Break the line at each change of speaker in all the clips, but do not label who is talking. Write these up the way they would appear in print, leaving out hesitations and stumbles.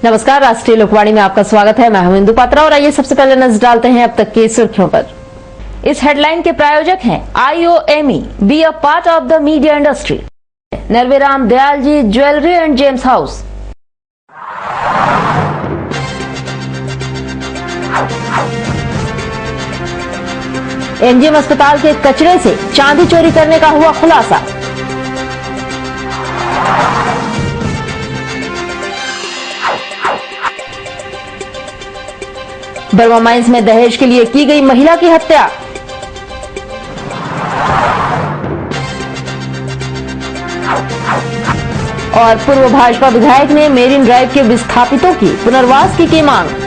नमस्कार, राष्ट्रीय लोकवाणी में आपका स्वागत है। मैं हूं इंदु पात्रा और आइए सबसे पहले नजर डालते हैं अब तक की सुर्खियों पर। इस हेडलाइन के प्रायोजक हैं IOME, be a part of the media industry, Narveram Dayal ji jewellery and gems house. MGM अस्पताल के कचरे से चांदी चोरी करने का हुआ खुलासा। बर्मा माइंस में दहेज के लिए की गई महिला की हत्या। और पूर्व भाजपा विधायक ने मेरीन ड्राइव के विस्थापितों की पुनर्वास की मांग।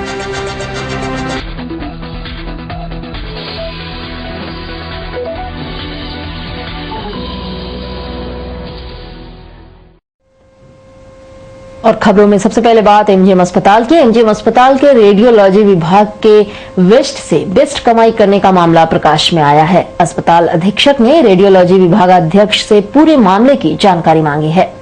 और खबरों में सबसे पहले बात MGM अस्पताल की। MGM अस्पताल के रेडियोलॉजी विभाग के वेस्ट से बेस्ट कमाई करने का मामला प्रकाश में आया है। अस्पताल अधीक्षक ने रेडियोलॉजी विभागाध्यक्ष से पूरे मामले की जानकारी मांगी है।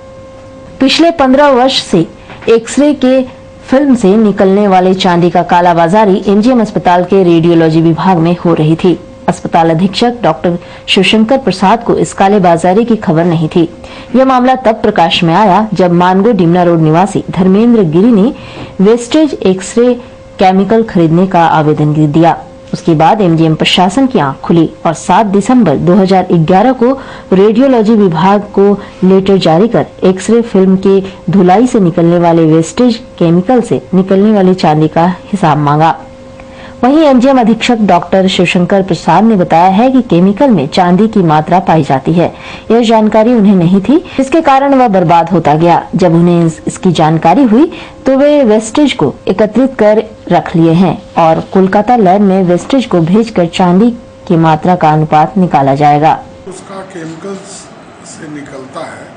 पिछले 15 वर्ष से एक्सरे के फिल्म से निकलने वाले चांदी का कालाबाजारी MGM अस्पताल के रेडियोलॉजी विभाग में हो रही थी। अस्पताल अधीक्षक डॉक्टर शिवशंकर प्रसाद को इस कालेबाजारी की खबर नहीं थी। यह मामला तब प्रकाश में आया जब मानगो डिमना रोड निवासी धर्मेंद्र गिरी ने वेस्टेज एक्सरे केमिकल खरीदने का आवेदन दिया। उसके बाद MGM प्रशासन की आंख खुली और 7 दिसंबर 2011 को रेडियोलॉजी विभाग को लेटर जारी कर एक्सरे फिल्म के धुलाई से निकलने वाले वेस्टेज केमिकल से निकलने वाली चांदी का हिसाब मांगा। वहीं MGM अधीक्षक डॉक्टर शिवशंकर प्रसाद ने बताया है कि केमिकल में चांदी की मात्रा पाई जाती है। यह जानकारी उन्हें नहीं थी, जिसके कारण वह बर्बाद होता गया। जब उन्हें इसकी जानकारी हुई तो वे वेस्टेज को एकत्रित कर रख लिए हैं और कोलकाता लैब में वेस्टेज को भेजकर चांदी की मात्रा का अनुपात निकाला जाएगा।
उसका केमिकल्स से निकलता है,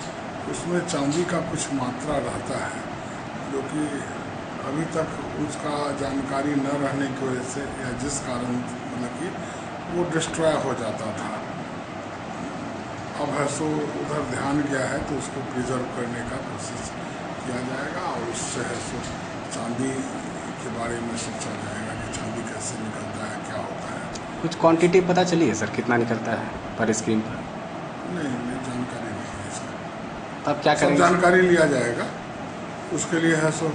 उसमें चांदी का कुछ मात्रा रहता है, जो कि अभी तक उसका जानकारी न रहने की वजह से या जिस कारण मतलब कि वो डिस्ट्रॉय हो जाता था। अब है सो उधर ध्यान गया है तो उसको प्रिजर्व करने का कोशिश किया जाएगा और उससे है सो चांदी के बारे में सोचा जाएगा कि चांदी कैसे निकलता है, क्या होता है।
कुछ क्वांटिटी पता चली है सर, कितना निकलता है पर स्क्रीन पर?
नहीं, जानकारी नहीं है इसका।
तब क्या करेंगे?
जानकारी लिया जाएगा, उसके लिए है सो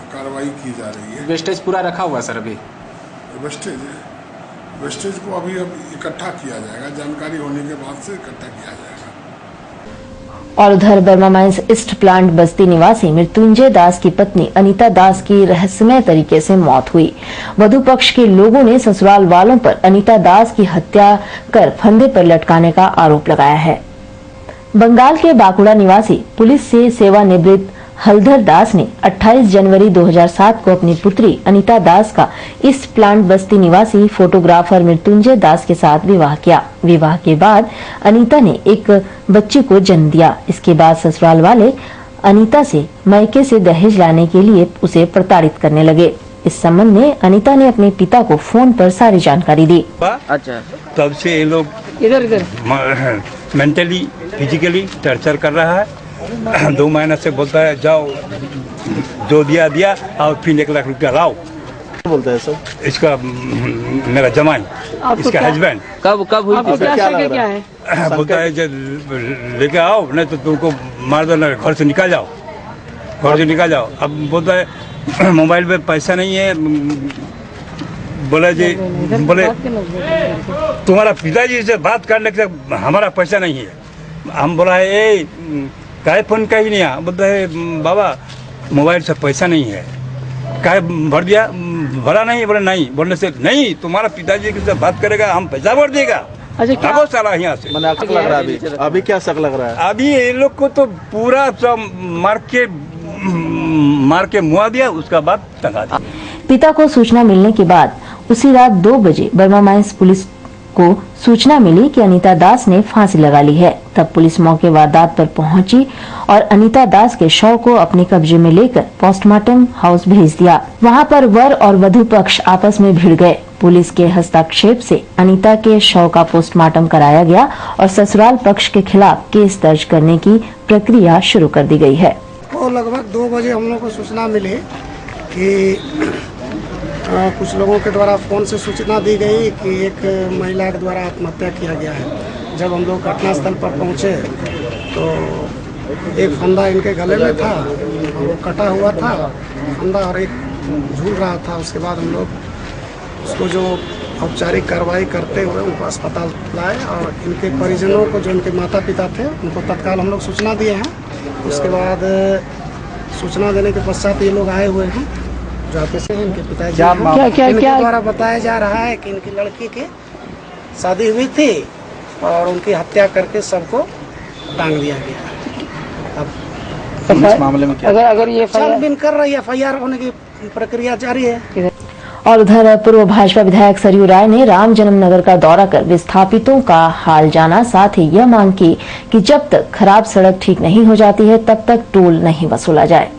कार्रवाई की जा रही है।
वेस्टेज पूरा रखा हुआ सर? अभी
वेस्टेज को अभी इकट्ठा किया जाएगा, जानकारी होने के बाद से इकट्ठा किया जाएगा।
और उधर बर्मा माइंस ईस्ट प्लांट बस्ती निवासी मृत्युंजय दास की पत्नी अनीता दास की रहस्यमय तरीके से मौत हुई। वधु पक्ष के लोगों ने ससुराल वालों पर अनीता दास की हत्या कर फंदे पर लटकाने का आरोप लगाया है। बंगाल के बाकुड़ा निवासी पुलिस से सेवानिवृत्त हलधर दास ने 28 जनवरी 2007 को अपनी पुत्री अनीता दास का इस प्लांट बस्ती निवासी फोटोग्राफर मृत्युंजय दास के साथ विवाह किया। विवाह के बाद अनीता ने एक बच्ची को जन्म दिया। इसके बाद ससुराल वाले अनीता से मायके से दहेज लाने के लिए उसे प्रताड़ित करने लगे। इस संबंध में अनीता ने अपने पिता को फोन पर सारी जानकारी दी।
अच्छा, तब से ये लोग इधर मेंटली फिजिकली टॉर्चर कर रहा है। 2 महीना से बोलता है जाओ, जो दिया और फिर 1 लाख रुपया लाओ।
बोलता है सर?
इसका मेरा जमाई, इसका हस्बैंड।
कब हुई थी? क्या है?
बोलता है जब लेके आओ, नहीं तो तुमको मार देना, घर से निकल जाओ, घर से निकल जाओ। अब बोलता है मोबाइल पे पैसा नहीं है। बोले तुम्हारा पिताजी से बात करने के हमारा पैसा नहीं है। हम बोला है काय फोन का ही नहीं है। बोलता है बाबा मोबाइल से पैसा नहीं है। काय भर दिया? भरा नहीं। बोले नहीं। बोलने से नहीं, तुम्हारा पिताजी के साथ बात करेगा, हम पैसा भर देगा।
अच्छा, क्या
साला यहाँ से
मैंने शक लग रहा है अभी क्या शक लग रहा है?
अभी ये लोग को तो पूरा सब मार के मुआ दिया, उसका बाद टंगा दिया।
पिता को सूचना मिलने के बाद उसी रात 2 बजे बर्मा माइंस पुलिस को सूचना मिली कि अनीता दास ने फांसी लगा ली है। तब पुलिस मौके वारदात पर पहुंची और अनीता दास के शव को अपने कब्जे में लेकर पोस्टमार्टम हाउस भेज दिया। वहां पर वर और वधु पक्ष आपस में भिड़ गए। पुलिस के हस्तक्षेप से अनीता के शव का पोस्टमार्टम कराया गया और ससुराल पक्ष के खिलाफ केस दर्ज करने की प्रक्रिया शुरू कर दी गई है।
वो लगभग लगभग 2 बजे हम लोग को सूचना मिली कि कुछ लोगों के द्वारा फ़ोन से सूचना दी गई कि एक महिला के द्वारा आत्महत्या किया गया है। जब हम लोग घटनास्थल पर पहुंचे तो एक फंदा इनके गले में था और वो कटा हुआ था फंदा, और एक झूल रहा था। उसके बाद हम लोग उसको जो औपचारिक कार्रवाई करते हुए उनको अस्पताल लाए और इनके परिजनों को, जो इनके माता पिता थे, उनको तत्काल हम लोग सूचना दिए हैं। उसके बाद सूचना देने के पश्चात ये लोग आए हुए हैं जो आपके से इनके पिताजी इनके द्वारा बताया जा रहा है कि इनकी लड़की की शादी हुई थी और उनकी हत्या करके सबको टांग दिया गया। अब
इस मामले में क्या
अगर ये छानबीन कर रही है, FIR होने की प्रक्रिया जारी है।
और उधर पूर्व भाजपा विधायक सरयू राय ने राम जन्मनगर का दौरा कर विस्थापितों का हाल जाना, साथ ही यह मांग की कि जब तक खराब सड़क ठीक नहीं हो जाती है तब तक टोल नहीं वसूला जाए।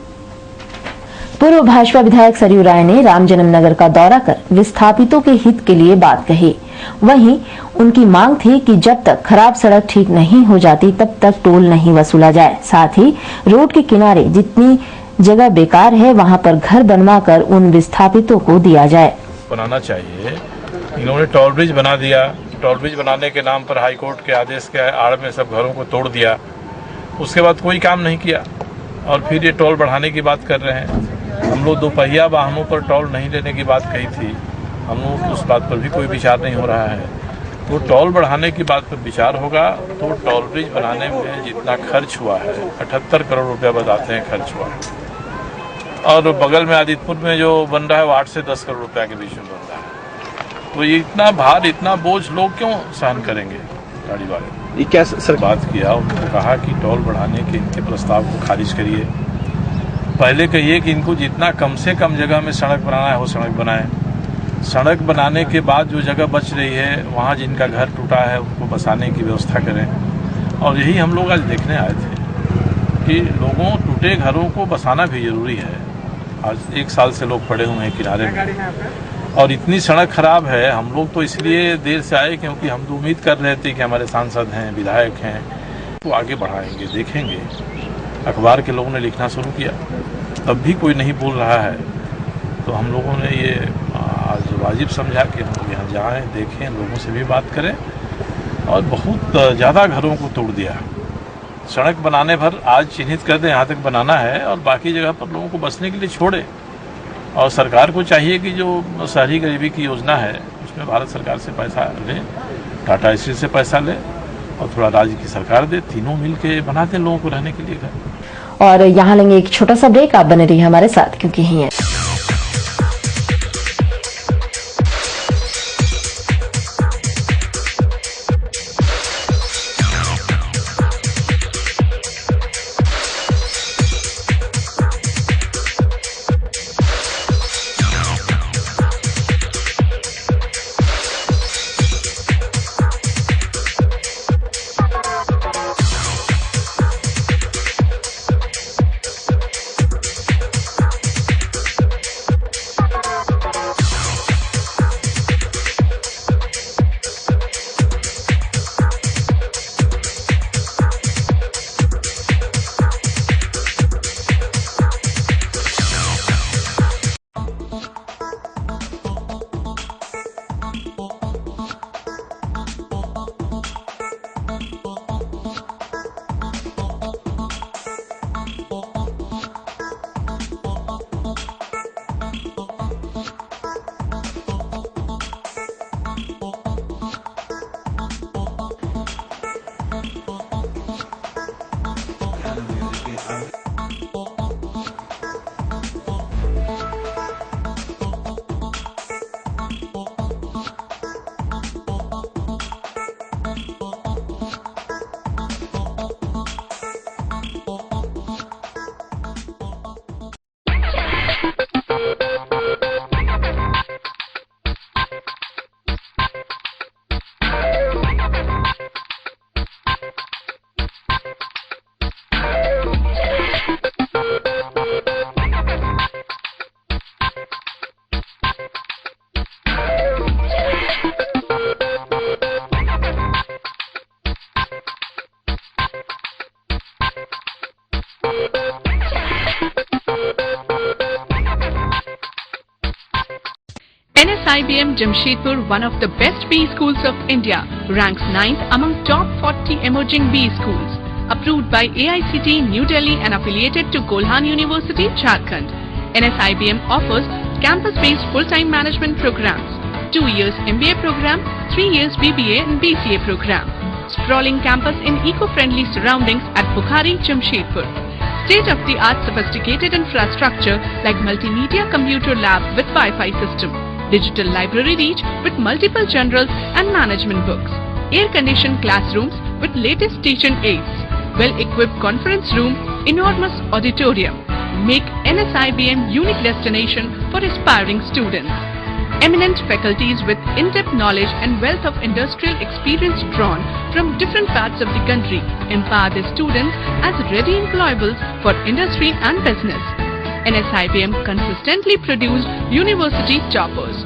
पूर्व भाजपा विधायक सरयू राय ने राम जन्मनगर का दौरा कर विस्थापितों के हित के लिए बात कही। वहीं उनकी मांग थी कि जब तक खराब सड़क ठीक नहीं हो जाती तब तक टोल नहीं वसूला जाए। साथ ही रोड के किनारे जितनी जगह बेकार है वहां पर घर बनवाकर उन विस्थापितों को दिया जाए।
बनाना चाहिए। इन्होंने टोल ब्रिज बना दिया। टोल ब्रिज बनाने के नाम पर हाईकोर्ट के आदेश के आड़ में सब घरों को तोड़ दिया। उसके बाद कोई काम नहीं किया और फिर ये टोल बढ़ाने की बात कर रहे हैं। हम लोग दोपहिया वाहनों पर टोल नहीं लेने की बात कही थी, हम लोग उस बात पर भी कोई विचार नहीं हो रहा है। तो टोल बढ़ाने की बात पर विचार होगा तो टोल ब्रिज बनाने में जितना खर्च हुआ है 78 करोड़ रुपया बताते हैं खर्च हुआ है, और बगल में आदितपुर में जो बन रहा है वो 8 से 10 करोड़ रुपया के बीच में बन रहा है। तो ये इतना भार, इतना बोझ लोग क्यों सहन करेंगे गाड़ी वाले?
ये क्या सर
बात किया, उनको कहा कि टोल बढ़ाने के इनके प्रस्ताव को खारिज करिए। पहले कहिए कि इनको जितना कम से कम जगह में सड़क बनाना है वो सड़क बनाएं। सड़क बनाने के बाद जो जगह बच रही है वहाँ जिनका घर टूटा है उनको बसाने की व्यवस्था करें। और यही हम लोग आज देखने आए थे कि लोगों टूटे घरों को बसाना भी जरूरी है। आज 1 साल से लोग पड़े हुए हैं किनारे में और इतनी सड़क खराब है। हम लोग तो इसलिए देर से आए क्योंकि हम तो उम्मीद कर रहे थे कि हमारे सांसद हैं, विधायक हैं, वो आगे बढ़ाएंगे, देखेंगे। अखबार के लोगों ने लिखना शुरू किया, तब भी कोई नहीं बोल रहा है। तो हम लोगों ने ये आज वाजिब समझा कि हम लोग यहाँ जाएँ, देखें, लोगों से भी बात करें। और बहुत ज़्यादा घरों को तोड़ दिया। सड़क बनाने भर आज चिन्हित कर दें यहाँ तक बनाना है और बाकी जगह पर लोगों को बसने के लिए छोड़े। और सरकार को चाहिए कि जो शहरी गरीबी की योजना है उसमें भारत सरकार से पैसा ले, टाटा स्टील से पैसा ले और थोड़ा राज्य की सरकार दे, तीनों मिल के बना दें लोगों को रहने के लिए घर।
और यहाँ लेंगे एक छोटा सा ब्रेक, आप बने रहिए हमारे साथ क्योंकि यही है।
NSIBM Jamshedpur, one of the best B schools of India, ranks 9th among top 40 emerging B schools. Approved by AICTE New Delhi and affiliated to Kolhan University, Jharkhand. NSIBM offers campus-based full-time management programs, 2 years MBA program, 3 years BBA and BCA program. Sprawling campus in eco-friendly surroundings at Bukhari, Jamshedpur. State-of-the-art sophisticated infrastructure like multimedia computer lab with Wi-Fi system, digital library reach with multiple journals and management books, air-conditioned classrooms with latest teaching aids, well-equipped conference room, enormous auditorium, make NSIBM unique destination for aspiring students. Eminent faculties with in-depth knowledge and wealth of industrial experience drawn from different parts of the country empower the students as ready employables for industry and business. NSIBM consistently produce university toppers.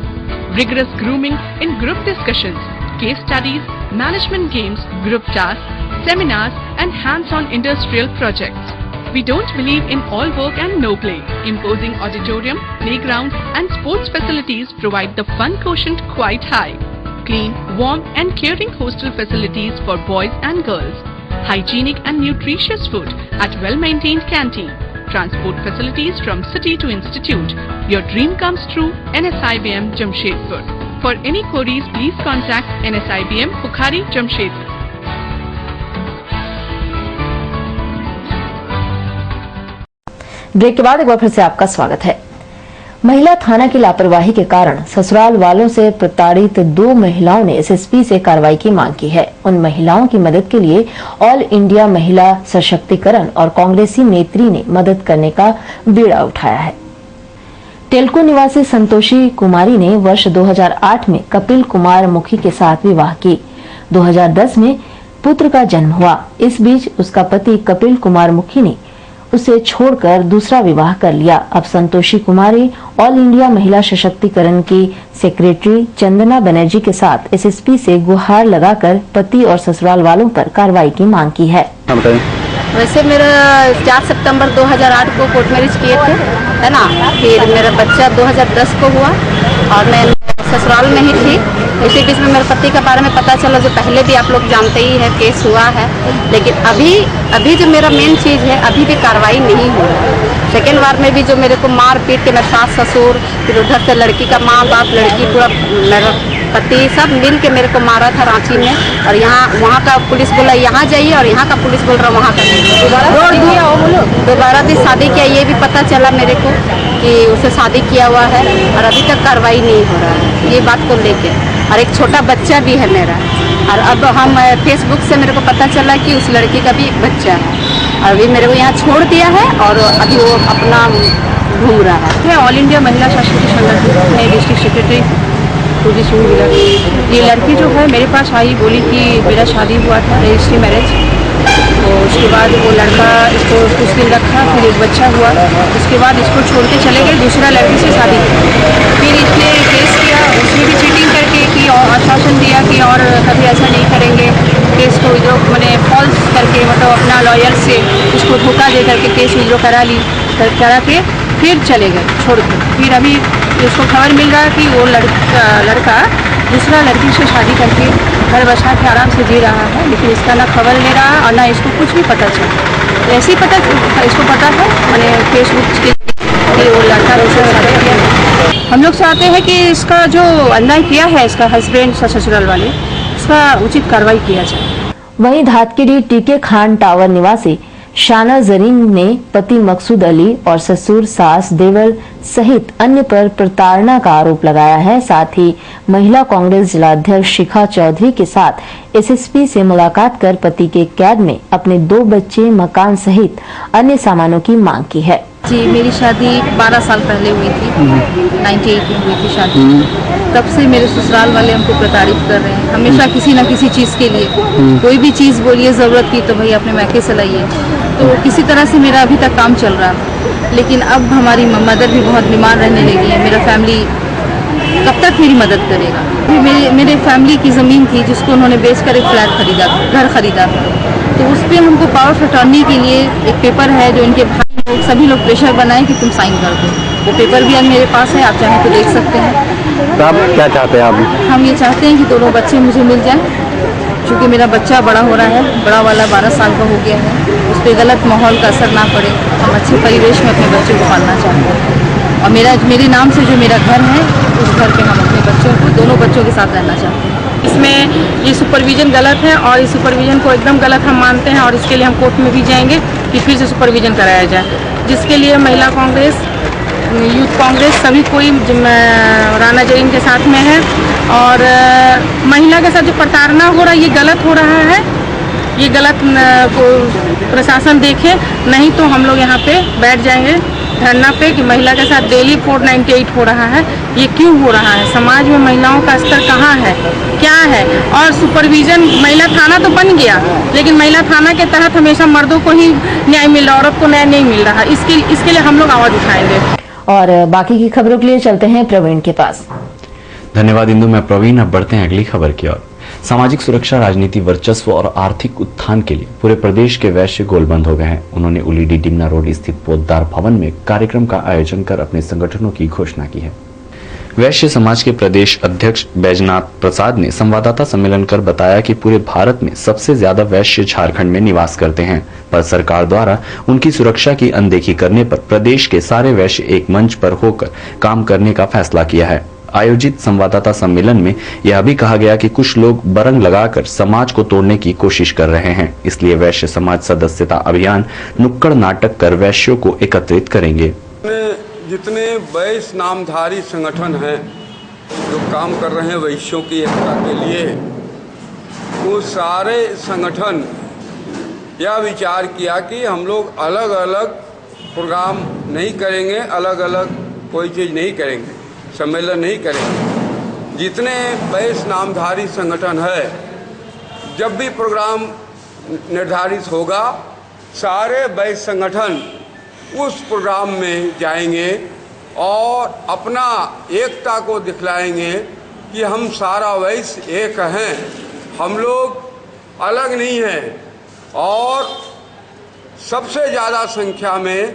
Rigorous grooming in group discussions, case studies, management games, group tasks, seminars and hands-on industrial projects. We don't believe in all work and no play. Imposing auditorium, playgrounds and sports facilities provide the fun quotient quite high. Clean, warm and caring hostel facilities for boys and girls. Hygienic and nutritious food at well-maintained canteen. Transport facilities from city to institute. Your dream comes true, NSIBM Jamshedpur. For any queries, please contact NSIBM Bukhari, Jamshedpur.
Break के बाद एक बार फिर से आपका स्वागत है। महिला थाना की लापरवाही के कारण ससुराल वालों से प्रताड़ित 2 महिलाओं ने एसएसपी से कार्रवाई की मांग की है। उन महिलाओं की मदद के लिए ऑल इंडिया महिला सशक्तिकरण और कांग्रेसी नेत्री ने मदद करने का बीड़ा उठाया है। टेलको निवासी संतोषी कुमारी ने वर्ष 2008 में कपिल कुमार मुखी के साथ विवाह की। 2010 में पुत्र का जन्म हुआ। इस बीच उसका पति कपिल कुमार मुखी ने उसे छोड़कर दूसरा विवाह कर लिया। अब संतोषी कुमारी ऑल इंडिया महिला सशक्तिकरण की सेक्रेटरी चंदना बनर्जी के साथ एसएसपी से गुहार लगाकर पति और ससुराल वालों पर कार्रवाई की मांग की है।
वैसे मेरा 4 सितंबर 2008 को कोर्ट मैरिज किए थे, है ना। फिर मेरा बच्चा 2010 को हुआ और मैं ससुराल में ही थी। इसी बीच में मेरे पति के बारे में पता चला, जो पहले भी आप लोग जानते ही है, केस हुआ है। लेकिन अभी जो मेरा मेन चीज़ है, अभी भी कार्रवाई नहीं हो रहा है। सेकेंड बार में भी जो मेरे को मार पीट के मेरे सास ससुर, फिर उधर से लड़की का माँ बाप, लड़की पूरा मेरा पति सब मिल के मेरे को मारा था रांची में। और वहाँ का पुलिस बोला यहाँ जाइए और यहाँ का पुलिस बोल रहा वहाँ का दोबारा भी शादी किया। ये भी पता चला मेरे को कि उसे शादी किया हुआ है और अभी तक कार्रवाई नहीं हो रहा है ये बात को लेके। और एक छोटा बच्चा भी है मेरा। और अब हम फेसबुक से मेरे को पता चला कि उस लड़की का भी एक बच्चा है। और अभी मेरे को यहाँ छोड़ दिया है और अभी वो अपना घूम रहा है।
मैं ऑल इंडिया महिला सशक्तिकरण संगठन में डिस्ट्रिक्ट सेक्रेटरी पोजीशन मिला। ये लड़की जो है मेरे पास आई, बोली कि मेरा शादी हुआ था, रजिस्ट्री मैरिज। तो उसके बाद वो लड़का इसको कुछ दिन रखा, फिर एक बच्चा हुआ। उसके बाद इसको छोड़ के चले गए, दूसरा लड़की से शादी की। फिर इसने केस किया, उसने भी चीटिंग करके की और आश्वासन दिया कि और कभी ऐसा नहीं करेंगे। केस को विड्रॉ मैंने फॉल्स करके, मतलब अपना लॉयर से उसको धोखा दे करके केस विड्रॉ करा के फिर चले गए छोड़ के। फिर अभी उसको खबर मिल रहा है कि वो लड़का दूसरा लड़की से शादी करके घर बसा के आराम से जी रहा है, लेकिन इसका ना खबर ले रहा है और ना इसको कुछ भी पता चला। ऐसे ही इसको पता है मैंने फेसबुक कि वो लड़का दूसरे शादी किया। हम लोग चाहते हैं कि इसका जो अन्याय किया है इसका हस्बैंड ससुराल वाले, इसका उचित कार्रवाई किया जाए।
वहीं धातकीडी टीके खान टावर निवासी शाना जरीन ने पति मकसूद अली और ससुर सास देवर सहित अन्य पर प्रताड़ना का आरोप लगाया है। साथ ही महिला कांग्रेस जिलाध्यक्ष शिखा चौधरी के साथ एसएसपी से मुलाकात कर पति के कैद में अपने 2 बच्चे, मकान सहित अन्य सामानों की मांग की है।
जी, मेरी शादी 12 साल पहले हुई थी, 98 में हुई थी शादी। तब से मेरे ससुराल वाले हमको प्रताड़ित कर रहे हैं हमेशा किसी न किसी चीज़ के लिए। कोई भी चीज़ बोलिए ज़रूरत की तो भाई अपने मैके से लाइए। तो किसी तरह से मेरा अभी तक काम चल रहा है। लेकिन अब हमारी मदर भी बहुत बीमार रहने लगी है। मेरा फैमिली कब तक मेरी मदद करेगा। मेरे फैमिली की ज़मीन थी जिसको उन्होंने बेच कर एक फ्लैट खरीदा था, घर खरीदा था। तो उस पर हमको पावर ऑफ अटॉर्नी के लिए एक पेपर है जो इनके भाई लोग सभी लोग प्रेशर बनाए कि तुम साइन कर दो। वो पेपर भी आज मेरे पास है, आप चाहें तो देख सकते हैं।
तो आप क्या चाहते हैं? आप
हम ये चाहते हैं कि दोनों बच्चे मुझे मिल जाएं, क्योंकि मेरा बच्चा बड़ा हो रहा है, बड़ा वाला 12 साल का हो गया है, उस पर गलत माहौल का असर ना पड़े। हम अच्छे परिवेश में अपने बच्चे को पालना चाहते हैं और मेरे नाम से जो मेरा घर है उस घर पे हम अपने बच्चों को, दोनों बच्चों के साथ रहना चाहते हैं।
इसमें ये सुपरविज़न गलत है और इस सुपरविज़न को एकदम गलत हम मानते हैं और इसके लिए हम कोर्ट में भी जाएंगे कि फिर से सुपरविज़न कराया जाए, जिसके लिए महिला कांग्रेस, यूथ कांग्रेस सभी कोई राणा जरीन के साथ में है। और महिला के साथ जो प्रताड़ना हो रहा है ये गलत हो रहा है, ये गलत को प्रशासन देखे, नहीं तो हम लोग यहाँ पे बैठ जाएंगे धरना पे कि महिला के साथ डेली 498 हो रहा है, ये क्यों हो रहा है, समाज में महिलाओं का स्तर कहाँ है, क्या है। और सुपरविजन, महिला थाना तो बन गया लेकिन महिला थाना के तहत हमेशा मर्दों को ही न्याय मिल रहा है, औरत को न्याय नहीं मिल रहा। इसके लिए हम लोग आवाज उठाएंगे।
और बाकी की खबरों के लिए चलते हैं प्रवीण के पास।
धन्यवाद इंदु। मैं प्रवीण। अब बढ़ते हैं अगली खबर की ओर। सामाजिक सुरक्षा, राजनीति, वर्चस्व और आर्थिक उत्थान के लिए पूरे प्रदेश के वैश्य गोलबंद हो गए हैं। उन्होंने उलीडी डिमना रोड स्थित पोद्दार भवन में कार्यक्रम का आयोजन कर अपने संगठनों की घोषणा की है। वैश्य समाज के प्रदेश अध्यक्ष बैजनाथ प्रसाद ने संवाददाता सम्मेलन कर बताया कि पूरे भारत में सबसे ज्यादा वैश्य झारखंड में निवास करते हैं, पर सरकार द्वारा उनकी सुरक्षा की अनदेखी करने पर प्रदेश के सारे वैश्य एक मंच पर होकर काम करने का फैसला किया है। आयोजित संवाददाता सम्मेलन में यह भी कहा गया कि कुछ लोग बरंग लगाकर समाज को तोड़ने की कोशिश कर रहे हैं, इसलिए वैश्य समाज सदस्यता अभियान नुक्कड़ नाटक कर वैश्यों को एकत्रित करेंगे।
जितने वैश्य नामधारी संगठन हैं जो काम कर रहे हैं वैश्यों की एकता के लिए, वो सारे संगठन यह विचार किया कि हम लोग अलग अलग प्रोग्राम नहीं करेंगे, अलग अलग कोई चीज़ नहीं करेंगे, सम्मेलन नहीं करेंगे। जितने वैश्य नामधारी संगठन है, जब भी प्रोग्राम निर्धारित होगा सारे वैश्य संगठन उस प्रोग्राम में जाएंगे और अपना एकता को दिखलाएंगे कि हम सारा वैश्य एक हैं, हम लोग अलग नहीं हैं। और सबसे ज़्यादा संख्या में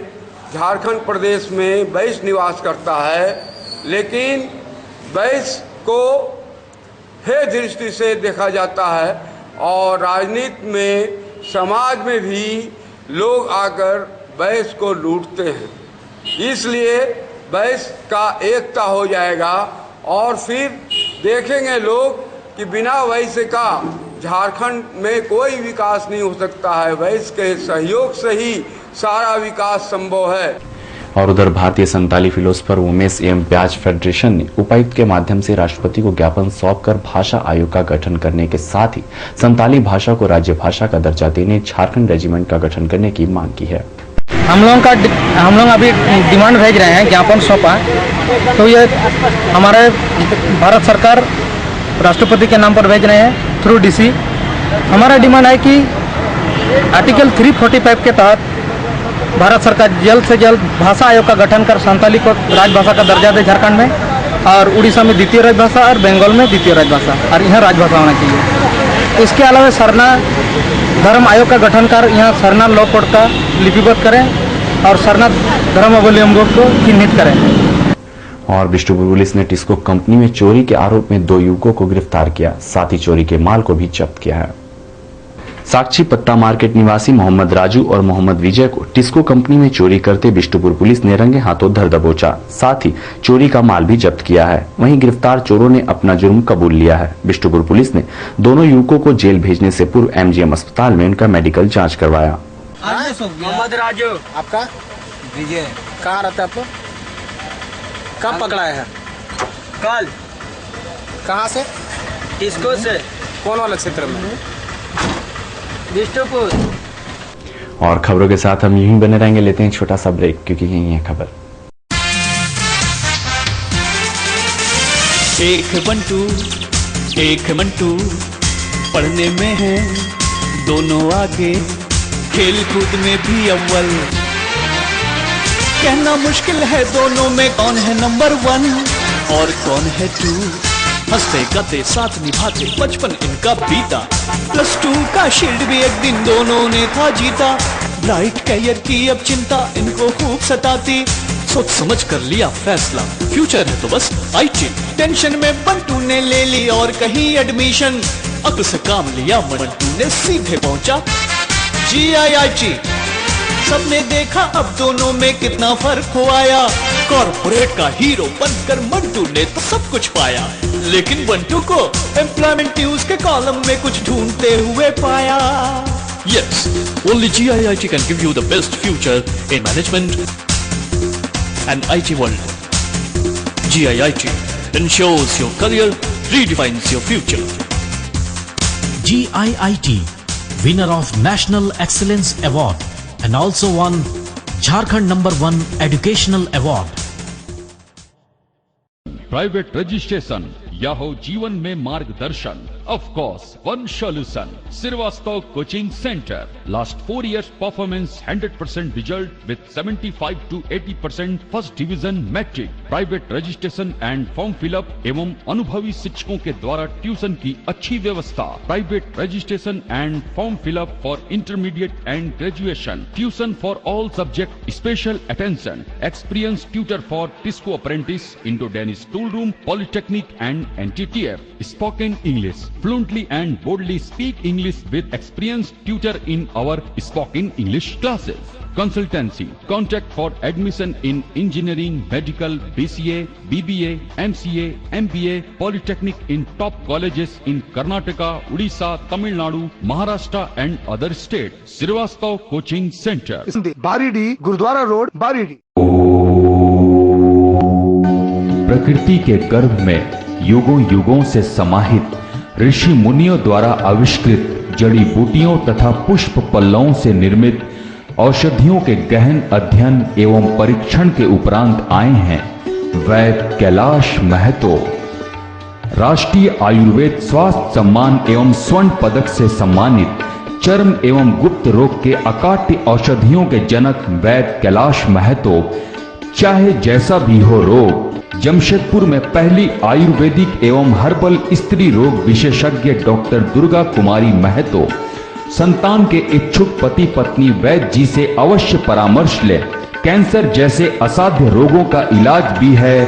झारखंड प्रदेश में वैश्य निवास करता है, लेकिन वैश्य को हे दृष्टि से देखा जाता है और राजनीति में, समाज में भी लोग आकर वैश्य को लूटते हैं। इसलिए वैश्य का एकता हो जाएगा और फिर देखेंगे लोग कि बिना वैश्य का झारखंड में कोई विकास नहीं हो सकता है, वैश्य के सहयोग से ही सारा विकास संभव है।
और उधर भारतीय संताली फिलोसफर वुमेश एवं ब्याज फेडरेशन ने उपायुक्त के माध्यम से राष्ट्रपति को ज्ञापन सौंपकर भाषा आयोग का गठन करने के साथ ही संताली भाषा को राज्य भाषा का दर्जा देने झारखंड रेजिमेंट का गठन करने की मांग की है।
हम लोग अभी डिमांड भेज रहे हैं, ज्ञापन सौंपा, तो ये हमारे भारत सरकार राष्ट्रपति के नाम पर भेज रहे हैं थ्रू डीसी। हमारा डिमांड है कि आर्टिकल 345 के तहत भारत सरकार जल्द से जल्द भाषा आयोग का गठन कर संताली को राजभाषा का दर्जा दे झारखंड में, और उड़ीसा में द्वितीय राजभाषा और बंगाल में द्वितीय राजभाषा, और यहाँ राजभाषा होना चाहिए। इसके अलावा सरना धर्म आयोग का गठन कर यहाँ सरना लॉ कोड का लिपिबद्ध करें और सरना धर्मावलंबियों को चिन्हित करें।
और बिष्टुपुर पुलिस ने टिस्को कंपनी में चोरी के आरोप में 2 युवकों को गिरफ्तार किया, साथ ही चोरी के माल को भी जब्त किया है। साक्षी पट्टा मार्केट निवासी मोहम्मद राजू और मोहम्मद विजय को टिस्को कंपनी में चोरी करते बिष्टुपुर पुलिस ने रंगे हाथों धर दबोचा, साथ ही चोरी का माल भी जब्त किया है। वहीं गिरफ्तार चोरों ने अपना जुर्म कबूल लिया है। बिष्टुपुर पुलिस ने दोनों युवकों को जेल भेजने से पूर्व एमजीएम अस्पताल में उनका मेडिकल जाँच करवाया।
मोहम्मद राजू, आपका विजय, कहाँ रहता है आप लोग? कब पकड़ा है? कल। कहाँ से? टिस्को से। कौन वाला क्षेत्र में? बिष्टुपुर।
और खबरों के साथ हम यहीं बने रहेंगे, लेते हैं छोटा सा ब्रेक क्योंकि यही है खबर।
एक मंटू पढ़ने में है दोनों आगे, खेल कूद में भी अव्वल। कहना मुश्किल है दोनों में कौन है नंबर 1 और कौन है 2। हंसते गाते साथ निभाते बचपन इनका बीता। +2 का शील्ड भी एक दिन दोनों ने था जीता। ब्राइट कैरियर की अब चिंता इनको खूब सताती। सोच समझ कर लिया फैसला, फ्यूचर है तो बस IT। टेंशन में बंटू ने ले ली और कहीं एडमिशन। अक्ल से काम लिया मंटू ने, सीधे पहुंचा GIIT। सबने देखा अब दोनों में कितना फर्क हो आया। कॉर्पोरेट का हीरो बनकर मंटू ने तो सब कुछ पाया, लेकिन बंटू को एम्प्लॉयमेंट न्यूज के कॉलम में कुछ ढूंढते हुए पाया। Yes, only GIIT can give you the best future in management and IT world. GIIT ensures your career, redefines your future.
GIIT, winner of National Excellence Award and also won Jharkhand #1 Educational Award.
Private registration या हो जीवन में मार्गदर्शन, of course one solution. Srivastava coaching centre, last 4 years performance 100% result with 75 to 80% first division matric. Private registration and form fill up एवं अनुभवी शिक्षकों के द्वारा ट्यूशन की अच्छी व्यवस्था। Private registration and form fill up for intermediate and graduation. Tuition for all subject, special attention. Experience tutor for TISCO apprentice, Indo Danish tool room, polytechnic and NTTF. Spoken English, fluently and boldly speak English with experienced tutor in our spoken English classes. Consultancy. Contact for admission in engineering, medical, BCA, BBA, MCA, MBA, Polytechnic in top colleges in Karnataka, Odisha, Tamil Nadu, Maharashtra and other states. Srivastav Coaching Center.
Baridih, Gurdwara road, Baridih.
प्रकृति के गर्भ में युगों युगों से समाहित ऋषि मुनियों द्वारा आविष्कृत जड़ी बूटियों तथा पुष्प पल्लवों से निर्मित औषधियों के गहन अध्ययन एवं परीक्षण के उपरांत आए हैं वैद्य कैलाश महतो। राष्ट्रीय आयुर्वेद स्वास्थ्य सम्मान एवं स्वर्ण पदक से सम्मानित चर्म एवं गुप्त रोग के अकाट्य औषधियों के जनक वैद्य कैलाश महतो, चाहे जैसा भी हो रोग, जमशेदपुर में पहली आयुर्वेदिक एवं हर्बल स्त्री रोग विशेषज्ञ डॉक्टर दुर्गा कुमारी महतो संतान के इच्छुक पति पत्नी वैद्य जी से अवश्य परामर्श ले। कैंसर जैसे असाध्य रोगों का इलाज भी है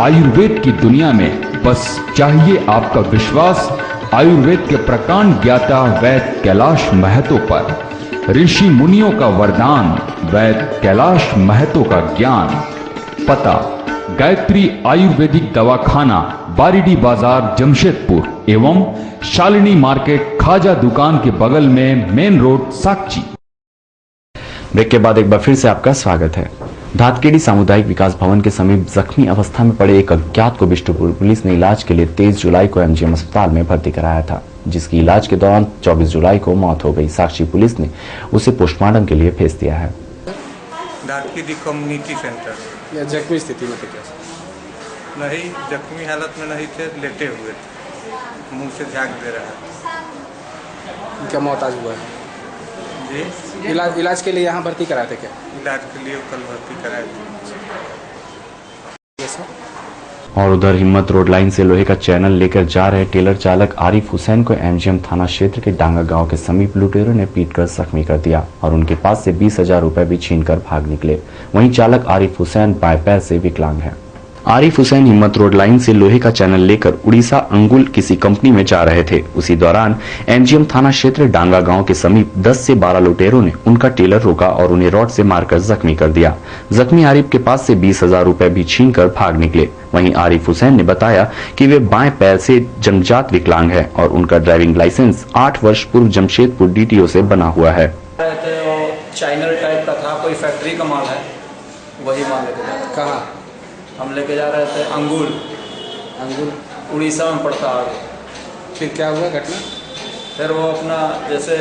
आयुर्वेद की दुनिया में, बस चाहिए आपका विश्वास आयुर्वेद के प्रकांड ज्ञाता वैद्य कैलाश महतो पर। ऋषि मुनियों का वरदान, वैद्य कैलाश महतो का ज्ञान। पता गायत्री आयुर्वेदिक दवाखाना, बारीडी बाजार, जमशेदपुर एवं शालिनी मार्केट, खाजा दुकान के बगल में, मेन रोड, साकची।
ब्रेक के बाद एक बार फिर से आपका स्वागत है। धातखेड़ी सामुदायिक विकास भवन के समीप जख्मी अवस्था में पड़े एक अज्ञात को बिष्टुपुर पुलिस ने इलाज के लिए 23 जुलाई को MGM अस्पताल में भर्ती कराया था, जिसकी इलाज के दौरान 24 जुलाई को मौत हो गई। साक्षी पुलिस ने उसे पोस्टमार्टम के लिए भेज दिया है।
धातखेड़ी कम्युनिटी सेंटर।
या जख्मी स्थिति में थे क्या?
नहीं, जख्मी हालत में नहीं थे, लेटे हुए थे, मुंह से झाग दे रहा है।
उनका मौत आज हुआ है
जी।
इलाज के लिए यहाँ भर्ती कराए थे क्या?
इलाज के लिए कल भर्ती कराए थे।
और उधर हिम्मत रोड लाइन से लोहे का चैनल लेकर जा रहे टेलर चालक आरिफ हुसैन को MGM थाना क्षेत्र के डांगा गांव के समीप लुटेरों ने पीटकर जख्मी कर दिया और उनके पास से 20,000 रुपए भी छीनकर भाग निकले। वहीं चालक आरिफ हुसैन बाएं पैर से विकलांग है। आरिफ हुसैन हिम्मत रोड लाइन से लोहे का चैनल लेकर उड़ीसा अंगुल किसी कंपनी में जा रहे थे। उसी दौरान MGM थाना क्षेत्र डांगा गांव के समीप 10 से 12 लुटेरों ने उनका टेलर रोका और उन्हें रॉड से मारकर जख्मी कर दिया। जख्मी आरिफ के पास से 20,000 रुपए भी छीनकर भाग निकले। वहीं आरिफ हुसैन ने बताया कि वे बाएं पैर से जन्मजात विकलांग है और उनका ड्राइविंग लाइसेंस 8 वर्ष पूर्व जमशेदपुर DTO से बना हुआ है।
चाइनल टाइप का था, कोई फैक्ट्री का माल है, वही माल लेके कहाँ हम लेके जा रहे थे अंगुल उड़ीसा में पड़ता आगे।
फिर क्या हुआ घटना?
फिर वो अपना जैसे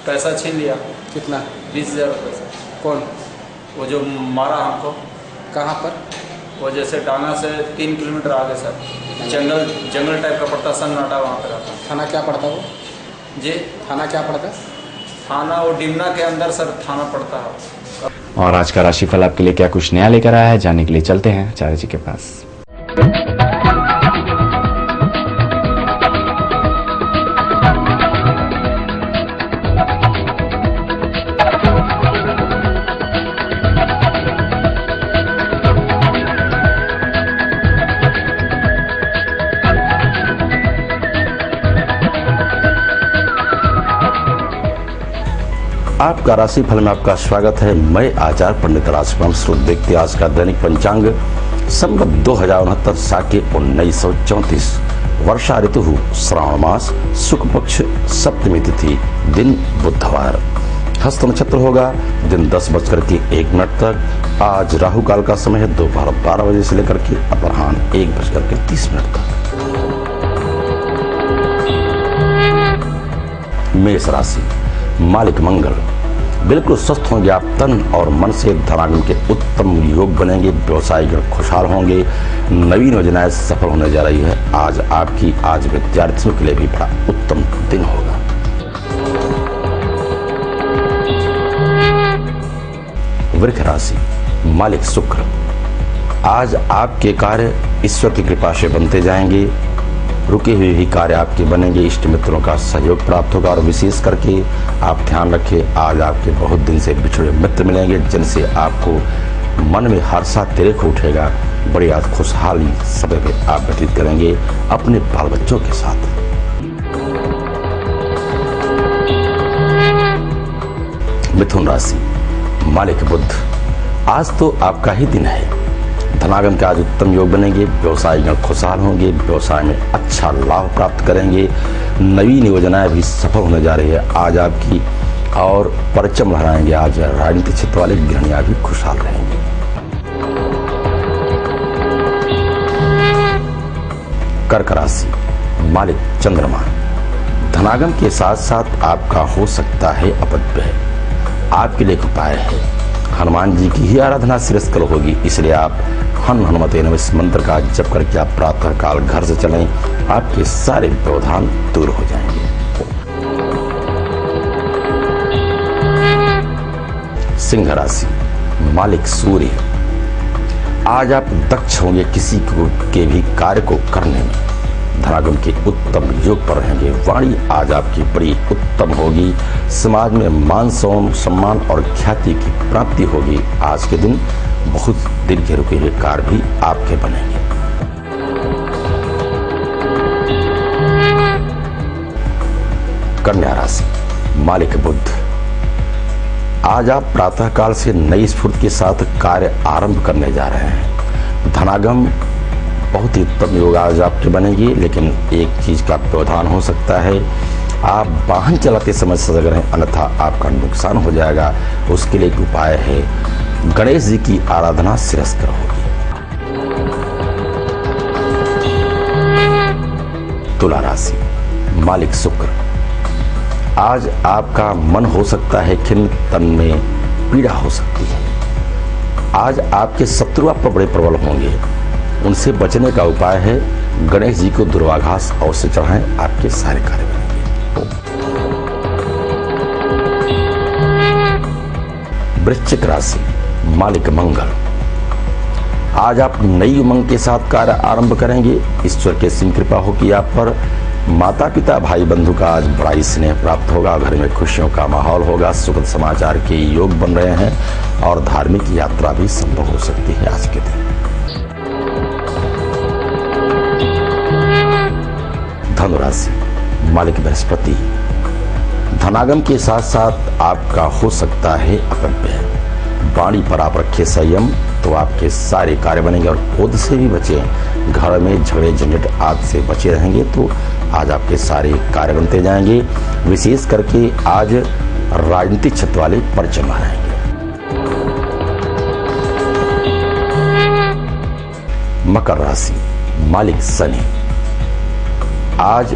पैसा छीन लिया।
कितना?
20,000 रुपये।
कौन?
वो जो मारा हमको।
कहाँ पर?
वो जैसे डांगा से 3 किलोमीटर आगे सर, जंगल टाइप का पड़ता, सन्नाटा, वहाँ पर रहता।
थाना क्या पड़ता वो?
जी,
थाना क्या पड़ता?
थाना वो डिमना के अंदर सर थाना पड़ता है।
और आज का राशिफल आपके लिए क्या कुछ नया लेकर आया है, जानने के लिए चलते हैं आचार्य जी के पास।
आपका राशिफल में आपका स्वागत है। मैं आचार्य पंडित राशिफल श्रोत व्यक्ति आज का दैनिक पंचांग संवत 2069 साके 1934 वर्षा ऋतु श्रावण मास शुक्ल पक्ष सप्तमी तिथि दिन बुधवार। हस्त नक्षत्र होगा दिन 10:01 तक। आज राहु काल का समय है दोपहर 12 बजे से लेकर के अपराह्न 1:30 तक। मेष राशि, मालिक मंगल, बिल्कुल स्वस्थ होंगे आप। तन और मन से धनागम के उत्तम योग बनेंगे। व्यवसायिक खुशहाल होंगे। नवीन योजनाएं सफल होने जा रही है। आज विद्यार्थियों के लिए भी बड़ा उत्तम दिन होगा। वृष राशि, मालिक शुक्र, आज आपके कार्य ईश्वर की कृपा से बनते जाएंगे। रुके हुए भी कार्य आपके बनेंगे। इष्ट मित्रों का सहयोग प्राप्त होगा और विशेष करके आप ध्यान रखें, आज आपके बहुत दिन से बिछड़े मित्र मिलेंगे जिनसे आपको मन में हर्षातिरेक उठेगा। बड़ी आज खुशहाली समय में आप व्यतीत करेंगे अपने बाल बच्चों के साथ। मिथुन राशि, मालिक बुध, आज तो आपका ही दिन है। धनागम के आज उत्तम योग बनेंगे। व्यवसायी खुशहाल होंगे। व्यवसाय में अच्छा लाभ प्राप्त करेंगे। नवीन योजनाएं भी सफल होने जा रही है आज आपकी और परचम लहराएंगे। आज राजनीतिक क्षेत्र वाले गृहणियां भी खुशहाल रहेंगे। कर्क राशि, मालिक चंद्रमा, धनागम के साथ साथ आपका हो सकता है अपव्यय। आपके लिए एक उपाय है, हनुमान जी की ही आराधना श्रेष्ठ होगी, इसलिए आप हनुमते नमः इस मंत्र का जप करके आप प्रातः काल घर से चलें। आपके सारे व्यवधान दूर हो जाएंगे। सिंह राशि, मालिक सूर्य, आज आप दक्ष होंगे किसी के भी कार्य को करने में। धनागम के उत्तम योग पर रहेंगे। वाणी आज आपकी बड़ी उत्तम होगी। समाज में मान सम्मान और ख्याति की प्राप्ति होगी। आज के दिन बहुत दिन के रुके हुए कार्य भी आपके बनेंगे। कन्या राशि, मालिक बुध, आज आप प्रातः काल से नई स्फूर्ति के साथ कार्य आरंभ करने जा रहे हैं। धनागम बहुत ही उत्तम योग आज आपके बनेगी, लेकिन एक चीज का व्यवधान हो सकता है, आप वाहन चलाते समय सजग रहें, अन्यथा आपका नुकसान हो जाएगा। उसके लिए एक उपाय है, गणेश जी की आराधना श्रेष्ठ होगी। तुला राशि, मालिक शुक्र, आज आपका मन हो सकता है खिन्न, तन में पीड़ा हो सकती है। आज आपके शत्रु आप पर बड़े प्रबल होंगे, उनसे बचने का उपाय है गणेश जी को दुर्वाघास अवश्य चढ़ाएं, आपके सारे कार्य बनेंगे। वृश्चिक राशि, मालिक मंगल, आज आप नई उमंग के साथ कार्य आरंभ करेंगे। ईश्वर की असीम कृपा होगी आप पर। माता पिता भाई बंधु का आज बड़ा ही स्नेह प्राप्त होगा। घर में खुशियों का माहौल होगा। सुखद समाचार के योग बन रहे हैं और धार्मिक यात्रा भी संभव हो सकती है आज के दिन। धनुराशि, मालिक बृहस्पति, धनागम के साथ साथ आपका हो सकता है अपव्यय। वाणी पर आप रखे संयम, तो आपके सारे कार्य बनेंगे और क्रोध से भी बचें। घर में झगड़े झंझट आज से बचे रहेंगे तो आज आपके सारे कार्य बनते जाएंगे। विशेष करके आज राजनीतिक क्षेत्र वाले परचम लहराएंगे। मकर राशि, मालिक शनि, आज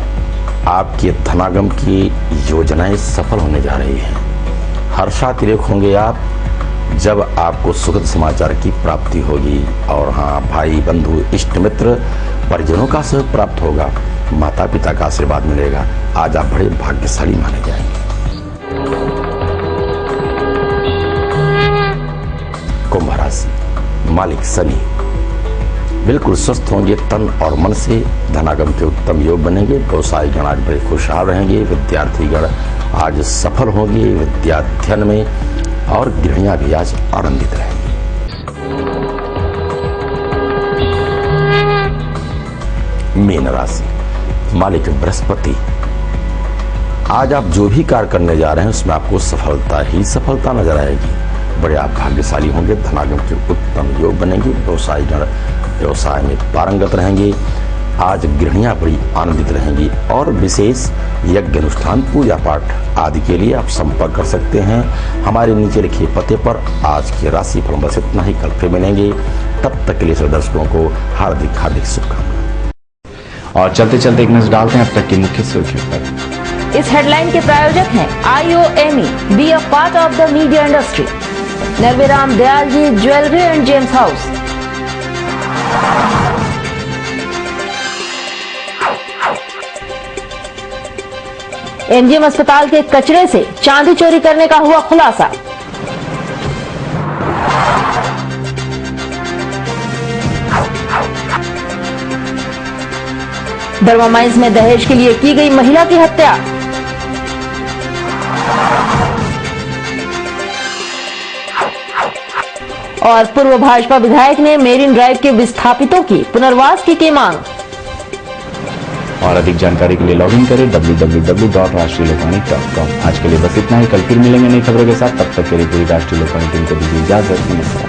आपके धनागम की योजनाएं सफल होने जा रही हैं। हर्षातिरेक होंगे आप जब आपको सुखद समाचार की प्राप्ति होगी। और हाँ, भाई बंधु इष्ट मित्र परिजनों का सहयोग प्राप्त होगा। माता पिता का आशीर्वाद मिलेगा। आज आप बड़े भाग्यशाली माने जाएंगे। कुंभ राशि, मालिक शनि, बिल्कुल स्वस्थ होंगे तन और मन से। धनागम के उत्तम योग बनेंगे। व्यवसायी गण आज बड़े खुशहाल रहेंगे। विद्यार्थी गण आज सफल होंगे विद्याध्ययन में और गृहिणियां भी आज आनंदित रहेंगी। मीन राशि, मालिक बृहस्पति, आज आप जो भी कार्य करने जा रहे हैं उसमें आपको सफलता ही सफलता नजर आएगी। बड़े आप भाग्यशाली होंगे, धनागम के उत्तम योग बनेंगे, व्यवसाय में पारंगत रहेंगे। आज गृहिणियां बड़ी आनंदित रहेंगी और विशेष यज्ञ अनुष्ठान पूजा पाठ आदि के लिए आप संपर्क कर सकते हैं हमारे नीचे लिखे पते पर। आज के राशि फल बस इतना ही, कल फिर मिलेंगे। तब तक के लिए सभी दर्शकों को हार्दिक हार्दिक शुभकामनाएं।
और चलते चलते एक नजर डालते हैं अब तक की मुख्य सुर्खियों पर।
इस हेडलाइन के प्रायोजक हैं IOME, be a part of the media industry, Narveram Dayal ji jewellery and gems house. MGM अस्पताल के कचरे से चांदी चोरी करने का हुआ खुलासा। बर्मा माइंस में दहेज के लिए की गई महिला की हत्या। और पूर्व भाजपा विधायक ने मेरीन ड्राइव के विस्थापितों की पुनर्वास की मांग।
और अधिक जानकारी के लिए लॉगिन करें www.rashtriya lokani.com। आज के लिए बस इतना ही, कल फिर मिलेंगे नई खबरों के साथ। तब तक के लिए पूरी राष्ट्रीय लोकवाणी टीम को दीजिए इजाजत। नमस्कार।